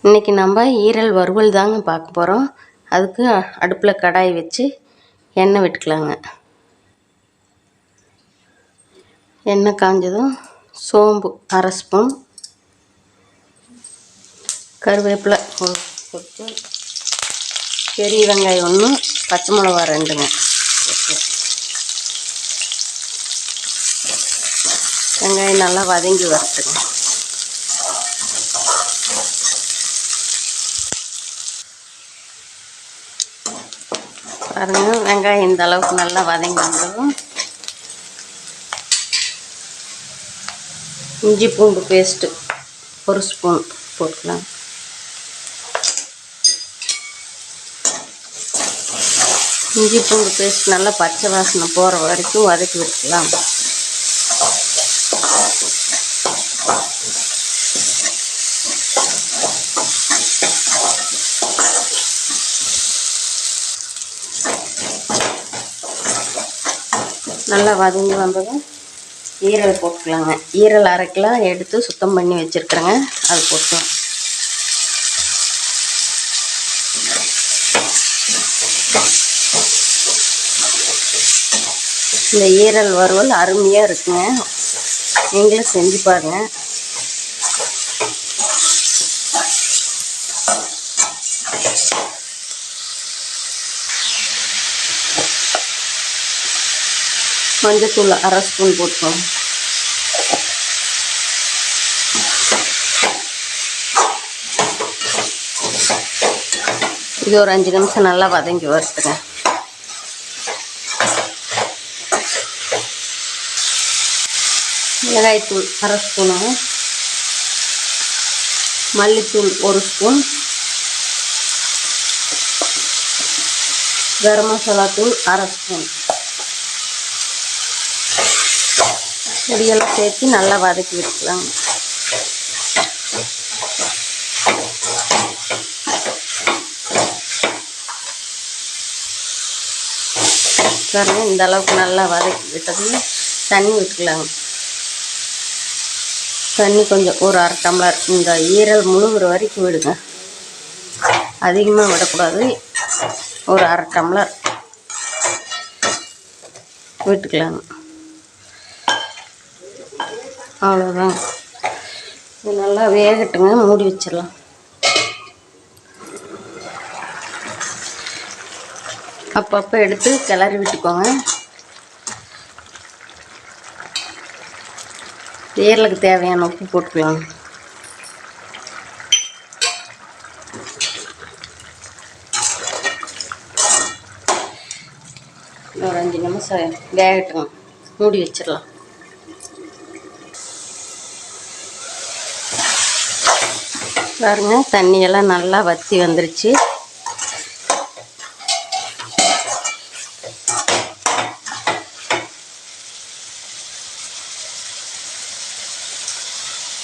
இன்றைக்கி நம்ம ஈரல் வறுவல் தாங்க பார்க்க போகிறோம். அதுக்கு அடுப்பில் கடாய் வச்சு எண்ணெய் விட்டுக்கலாங்க. எண்ணெய் காஞ்சதும் சோம்பு 1/2 ஸ்பூன், கருவேப்பிலை போட்டு, பெரிய வெங்காயம் 1, பச்சை மிளகா 2ங்க. வெங்காயம் நல்லா வதங்கி வரட்டுங்க. பாருங்க, வெங்காயம் இந்த அளவுக்கு நல்லா வதங்கி வந்ததும் இஞ்சி பூண்டு பேஸ்ட்டு 1 ஸ்பூன் போட்டுக்கலாம். இஞ்சி பூண்டு பேஸ்ட் நல்லா பச்சை வாசனை போகிற வரைக்கும் வதக்கி விட்டுக்கலாம். நல்லா வதங்கி வந்ததும் ஈரல் போட்டுக்கலாங்க. ஈரல் 1/2 கிலோ எடுத்து சுத்தம் பண்ணி வச்சுருக்குறேங்க, அது போட்டுக்கலாம். இந்த ஈரல் வறுவல் அருமையாக இருக்குங்க, நீங்களும் செஞ்சு பாருங்கள். மஞ்சத்தூள் 1/2 ஸ்பூன் போட்டுக்கோங்க. இது ஒரு 5 நிமிஷம் நல்லா வதங்கி வருதுங்க. மிளகாய்த்தூள் 1/2 ஸ்பூனுங்க, மல்லித்தூள் 1 ஸ்பூன், கரம் மசாலா தூள் 1/2 ஸ்பூன் பொடியெல்லாம் சேர்த்து நல்லா வதக்கி விட்டுக்கலாங்க. பாருங்க, இந்த அளவுக்கு நல்லா வதக்கி விட்டது தண்ணி விட்டுக்கலாங்க. தண்ணி கொஞ்சம் ஒரு 1/2 டம்ளர், இந்த ஈரல் முழுகிற வரைக்கும் விடுங்க, அதிகமாக விடக்கூடாது. ஒரு 1/2 டம்ளர் விட்டுக்கலாங்க. அவ்வளோதான், இது நல்லா வேகட்டுங்க, மூடி வச்சிடலாம். அப்பப்போ எடுத்து கிளறி விட்டுக்கோங்க. ஈரலுக்கு தேவையான உப்பு போட்டுக்கலாம். ஒரு 5 நிமிஷம் வேகட்டுங்க, மூடி வச்சிடலாம். பாருங்க, தண்ணியெல்லாம் நல்லா வற்றி வந்துருச்சு.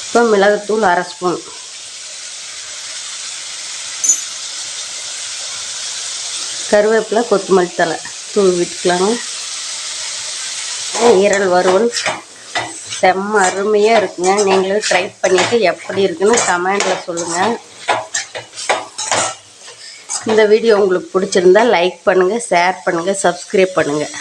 இப்போ மிளகுத்தூள் 1/2 ஸ்பூன், கருவேப்பிலை கொத்தமல்லி தழை தூள் விட்டுக்கலாங்க. ஈரல் வறுவல் செம்ம அருமையாக இருக்குங்க. நீங்களும் ட்ரை பண்ணிவிட்டு எப்படி இருக்குன்னு கமெண்டில் சொல்லுங்கள். இந்த வீடியோ உங்களுக்கு பிடிச்சிருந்தா லைக் பண்ணுங்கள், ஷேர் பண்ணுங்கள், சப்ஸ்கிரைப் பண்ணுங்கள்.